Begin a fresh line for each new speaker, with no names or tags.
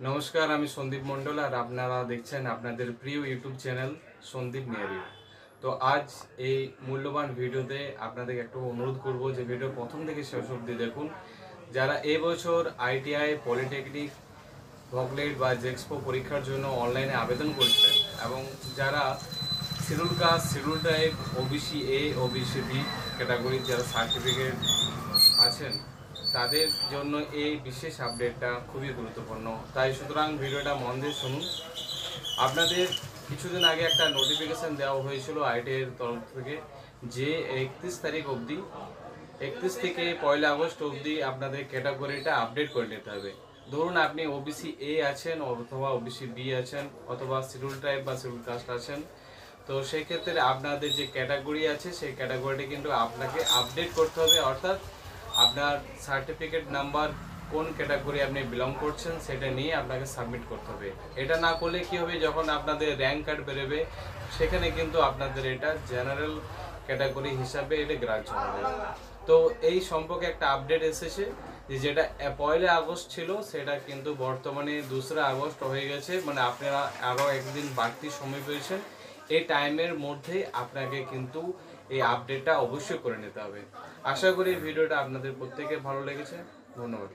নমস্কার, আমি সন্দীপ মণ্ডল আর আপনারা দেখছেন আপনাদের প্রিয় ইউটিউব চ্যানেল সন্দীপ নিয়ারি। তো আজ এই মূল্যবান ভিডিওতে আপনাদের একটু অনুরোধ করব যে ভিডিও প্রথম থেকে শেষ অবধি দেখুন। যারা এবছর আইটিআই, পলিটেকনিক, ভকলেট বা জেক্সপো পরীক্ষার জন্য অনলাইনে আবেদন করেছিলেন এবং যারা schedule caste, schedule type, OBC A, OBC B ক্যাটাগরির যারা সার্টিফিকেট আছেন তাদের জন্য এই বিশেষ আপডেটটা খুবই গুরুত্বপূর্ণ। তাই সুতরাং ভিডিওটা মন দিয়ে শুনুন। আপনাদের কিছুদিন আগে একটা নোটিফিকেশান দেওয়া হয়েছিল আইটিআইয়ের তরফ থেকে যে 31 তারিখ অবধি, 31 থেকে 1 আগস্ট অবধি আপনাদের ক্যাটাগরিটা আপডেট করে নিতে হবে। ধরুন আপনি ওবিসি এ আছেন অথবা ওবিসি বি আছেন অথবা শিডিউল টাইপ বা শিডিউল কাস্ট আছেন, তো সেই ক্ষেত্রে আপনাদের যে ক্যাটাগরি আছে সেই ক্যাটাগরিটি কিন্তু আপনাকে আপডেট করতে হবে। অর্থাৎ আপনার সার্টিফিকেট নাম্বার কোন ক্যাটাগরি আপনি বিলং করছেন সেটা নিয়ে আপনাকে সাবমিট করতে হবে। এটা না করলে কি হবে, যখন আপনাদের র্যাঙ্ক কার্ড বেরোবে সেখানে কিন্তু আপনাদের এটা জেনারেল ক্যাটাগরি হিসাবে এটা গ্রাহ্য হবে। তো এই সম্পর্কে একটা আপডেট এসেছে যে যেটা 1 আগস্ট ছিল সেটা কিন্তু বর্তমানে 2 আগস্ট হয়ে গেছে, মানে আপনারা আরও একদিন বাড়তি সময় পেয়েছেন। এই টাইমের মধ্যে আপনাকে কিন্তু এই আপডেটটা অবশ্যই করে নিতে হবে। আশা করি ভিডিওটা আপনাদের প্রত্যেকের ভালো লেগেছে। ধন্যবাদ।